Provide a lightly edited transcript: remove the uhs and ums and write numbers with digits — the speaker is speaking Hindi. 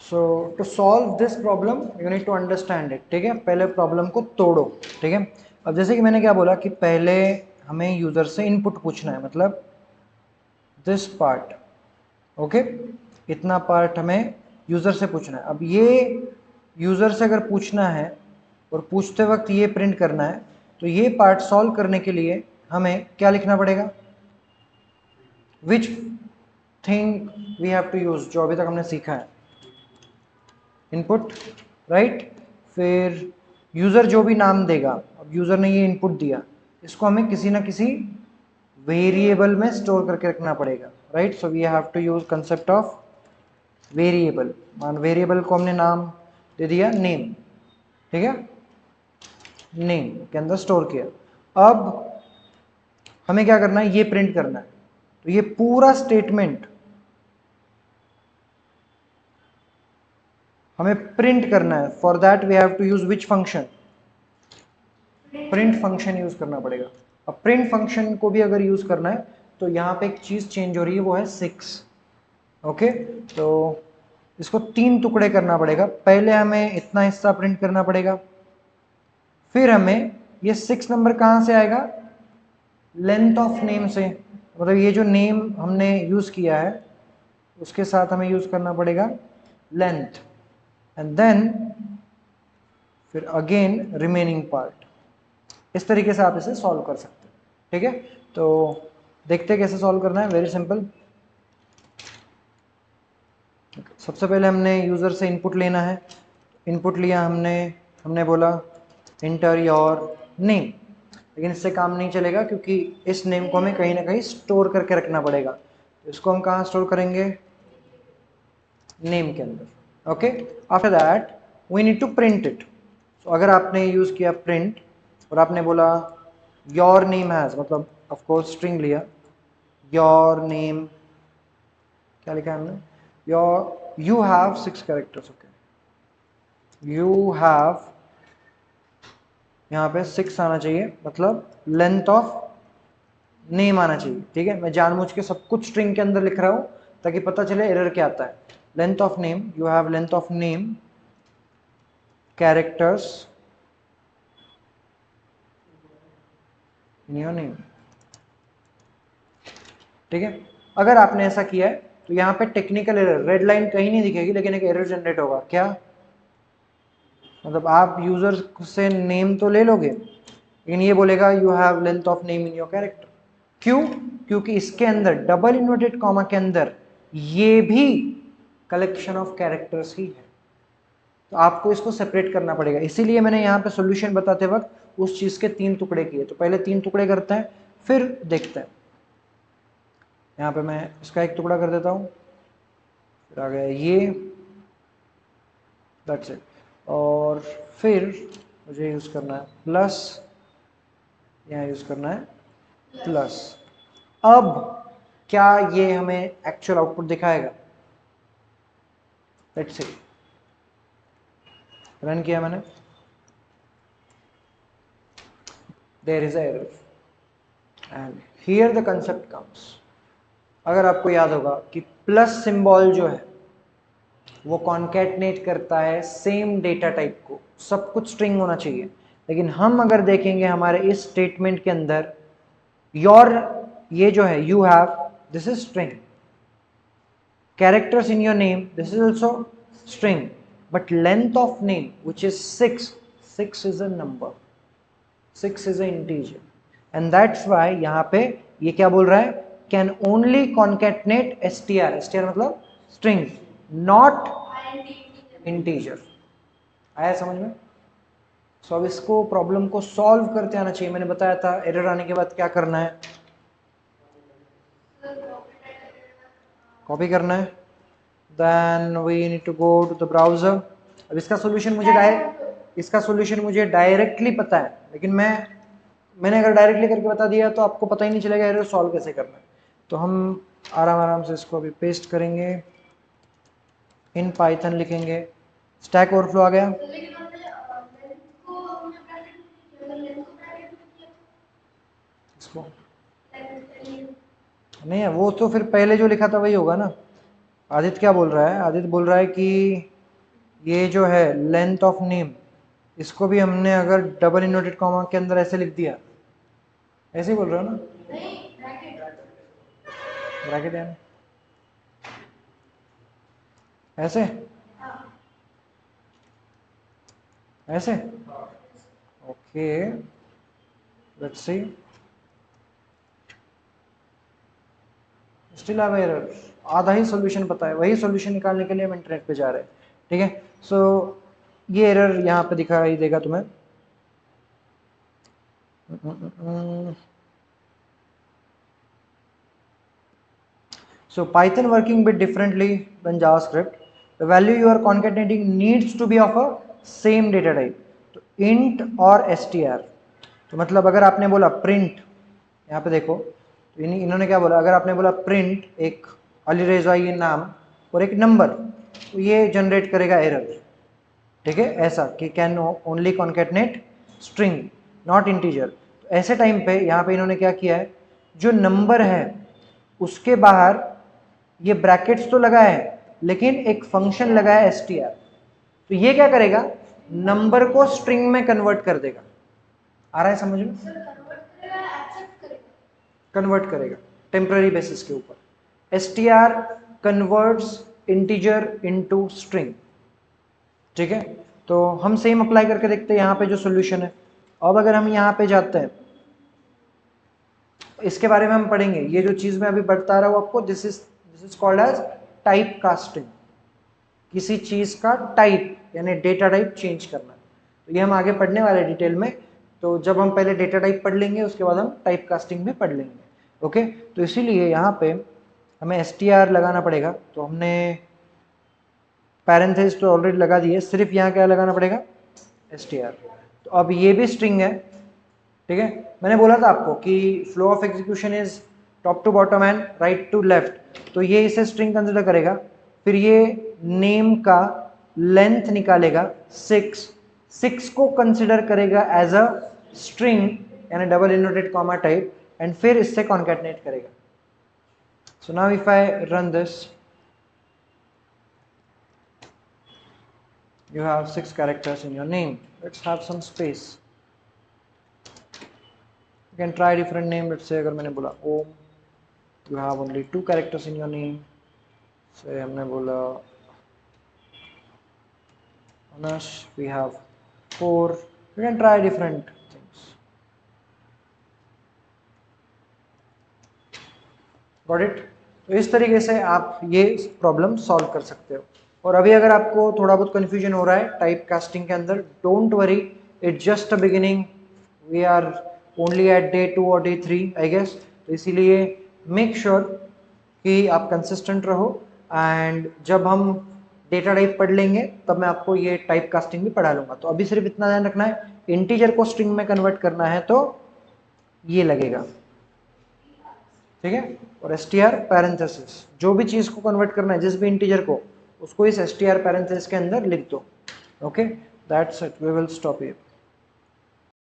So to solve this problem you need to understand it, ठीक है। पहले प्रॉब्लम को तोड़ो, ठीक है। अब जैसे कि मैंने क्या बोला कि पहले हमें यूजर से इनपुट पूछना है, मतलब दिस पार्ट, ओके, इतना पार्ट हमें यूजर से पूछना है। अब ये यूजर से अगर पूछना है और पूछते वक्त ये प्रिंट करना है, तो ये पार्ट सॉल्व करने के लिए हमें क्या लिखना पड़ेगा, which thing we have to use, जो अभी तक हमने सीखा है, इनपुट, राइट। फिर यूजर जो भी नाम देगा, अब यूजर ने ये इनपुट दिया, इसको हमें किसी ना किसी वेरिएबल में स्टोर करके रखना पड़ेगा, right. So we have to use concept of variable. मान वेरिएबल को हमने नाम दे दिया नेम, ठीक है, नेम के अंदर स्टोर किया। अब हमें क्या करना है, ये प्रिंट करना है। तो ये पूरा स्टेटमेंट हमें प्रिंट करना है। For that we have to use which function, print function use करना पड़ेगा। अब प्रिंट फंक्शन को भी अगर यूज करना है तो यहाँ पे एक चीज चेंज हो रही है, वो है 6, ओके। तो इसको 3 टुकड़े करना पड़ेगा। पहले हमें इतना हिस्सा प्रिंट करना पड़ेगा, फिर हमें ये 6 नंबर कहाँ से आएगा, लेंथ ऑफ नेम से, मतलब ये जो नेम हमने यूज किया है उसके साथ हमें यूज करना पड़ेगा लेंथ, एंड देन फिर अगेन रिमेनिंग पार्ट। इस तरीके से आप इसे सॉल्व कर सकते हैं, ठीक है। तो देखते हैं कैसे सॉल्व करना है, वेरी सिंपल। सबसे पहले हमने यूजर से इनपुट लेना है। इनपुट लिया हमने बोला इंटर योर नेम, लेकिन इससे काम नहीं चलेगा क्योंकि इस नेम को हमें कहीं ना कहीं स्टोर करके रखना पड़ेगा। तो इसको हम कहाँ स्टोर करेंगे, नेम के अंदर, okay. After that we need to print it. तो अगर आपने यूज किया प्रिंट और आपने बोला योर नेम हैज, मतलब ऑफ कोर्स स्ट्रिंग लिया, योर नेम क्या लिखा है हमने, your you have 6 characters, okay, you have, यहाँ पे 6 आना चाहिए, मतलब लेंथ ऑफ नेम आना चाहिए, ठीक है। मैं जानबूझ के सब कुछ स्ट्रिंग के अंदर लिख रहा हूं ताकि पता चले एरर क्या आता है। Length of name, you have length of name characters in your name, ठीक है। अगर आपने ऐसा किया है तो यहाँ पे टेक्निकल एरर, रेड लाइन कहीं नहीं दिखेगी लेकिन एक एरर जनरेट होगा। क्या मतलब, आप यूजर से नेम तो ले लोगे लेकिन ये बोलेगा you have length of name in your character. क्यों, क्योंकि इसके अंदर डबल इन्वर्टेड कॉमा के अंदर ये भी कलेक्शन ऑफ कैरेक्टर्स ही है, तो आपको इसको सेपरेट करना पड़ेगा। इसीलिए मैंने यहाँ पे सॉल्यूशन बताते वक्त उस चीज के 3 टुकड़े किए। तो पहले 3 टुकड़े करते हैं फिर देखते हैं। यहाँ पे मैं इसका एक टुकड़ा कर देता हूँ, फिर आ गया ये, दैट्स इट। और फिर मुझे यूज करना है प्लस, यहाँ यूज करना है प्लस। अब क्या ये हमें एक्चुअल आउटपुट दिखाएगा, लेट्स सी। रन किया मैंने, there is error and here the concept comes. अगर आपको याद होगा कि प्लस सिंबल जो है वो कॉन्कैटनेट करता है सेम डेटा टाइप को, सब कुछ स्ट्रिंग होना चाहिए। लेकिन हम अगर देखेंगे हमारे इस स्टेटमेंट के अंदर, योर, ये जो है you have, this is string, characters in your name, this is also string, but length of name which is 6 is a number, 6 is an integer, and that's why यहाँ पे ये क्या बोल रहा है, can only concatenate str मतलब string, not integer। आया समझ में। सो अब इसको प्रॉब्लम को सॉल्व करते आना चाहिए। मैंने बताया था एरर आने के बाद क्या करना है, कॉपी करना है, then we need to go to the browser। अब इसका सॉल्यूशन मुझे डायरेक्टली पता है, लेकिन मैंने अगर डायरेक्टली करके बता दिया तो आपको पता ही नहीं चलेगा एरर सॉल्व कैसे करना है। तो हम आराम से इसको अभी पेस्ट करेंगे, इन पाइथन लिखेंगे, स्टैक ओवरफ्लो आ गया। इसको नहीं है, वो तो फिर पहले जो लिखा था वही होगा ना। आदित्य क्या बोल रहा है, आदित्य बोल रहा है कि ये जो है लेंथ ऑफ नेम, इसको भी हमने अगर डबल इन्वर्टेड कॉमा के अंदर ऐसे लिख दिया, ऐसे ही बोल रहे हो ना, ब्रैकेट है ऐसे ऐसे, okay let's see, still have error. आधा ही सॉल्यूशन पता है, वही सॉल्यूशन निकालने के लिए हम इंटरनेट पे जा रहे हैं, ठीक है। सो ये एरर यहाँ पे दिखाई देगा तुम्हें। So Python working bit differently than JavaScript. The value you are concatenating needs to be of a same data type. तो int और str, तो मतलब अगर आपने बोला print, यहाँ पे देखो तो इन्होंने क्या बोला, अगर आपने बोला print एक अली रेजा ये नाम और एक नंबर, तो ये जनरेट करेगा एरर, ठीक है, ऐसा कि can only concatenate string not integer. तो ऐसे टाइम पे यहाँ पे इन्होंने क्या किया है, जो नंबर है उसके बाहर ये ब्रैकेट्स तो लगा है लेकिन एक फंक्शन लगा है str, तो ये क्या करेगा, नंबर को स्ट्रिंग में कन्वर्ट कर देगा। आ रहा है समझ में? कन्वर्ट करेगा टेम्पररी बेसिस के ऊपर। str converts integer into string, ठीक है। तो हम सेम अप्लाई करके देखते हैं यहाँ पे जो सोल्यूशन है। अब अगर हम यहाँ पे जाते हैं, इसके बारे में हम पढ़ेंगे, ये जो चीज मैं अभी बता रहा हूँ आपको, this is called as type casting. किसी चीज का टाइप यानी डेटा टाइप चेंज करना, तो ये हम आगे पढ़ने वाले डिटेल में। तो जब हम पहले डेटा टाइप पढ़ लेंगे उसके बाद हम टाइप कास्टिंग भी पढ़ लेंगे, ओके। तो इसीलिए यहाँ पे हमें str लगाना पड़ेगा। तो हमने पैरेंथेसिस तो ऑलरेडी लगा दिए, सिर्फ यहाँ क्या लगाना पड़ेगा, str। तो अब ये भी स्ट्रिंग है, ठीक है। मैंने बोला था आपको कि flow of execution is top to bottom and right to left, तो ये इसे स्ट्रिंग कंसिडर करेगा। फिर ये नेम का लेंथ निकालेगा 6 को कंसिडर करेगा एज अ स्ट्रिंग यानी double inverted comma type, and फिर इससे कॉन्कैटिनेट करेगा। So now if I run this, you have 6 characters in your name. Let's have some space. You can try different name. Let's say अगर मैंने बोला ओम, you have only 2 characters in your name. Say हमने बोला Anash, we have 4. You can try different things. Got it? तो इस तरीके से आप ये प्रॉब्लम सॉल्व कर सकते हो। और अभी अगर आपको थोड़ा बहुत कन्फ्यूजन हो रहा है टाइप कास्टिंग के अंदर, don't worry, it's just a beginning, we are only at day 2 और डे 3 आई गेस। तो इसीलिए मेक श्योर कि आप कंसिस्टेंट रहो, एंड जब हम डेटा टाइप पढ़ लेंगे तब मैं आपको ये टाइप कास्टिंग भी पढ़ा लूंगा। तो अभी सिर्फ इतना ध्यान रखना है, इंटीजर को स्ट्रिंग में कन्वर्ट करना है तो ये लगेगा, ठीक है। और str पैरेंथेसिस, जो भी चीज को कन्वर्ट करना है, जिस भी इंटीजर को, उसको इस str पैरेंथेसिस के अंदर लिख दो, okay. That's it, we will stop here.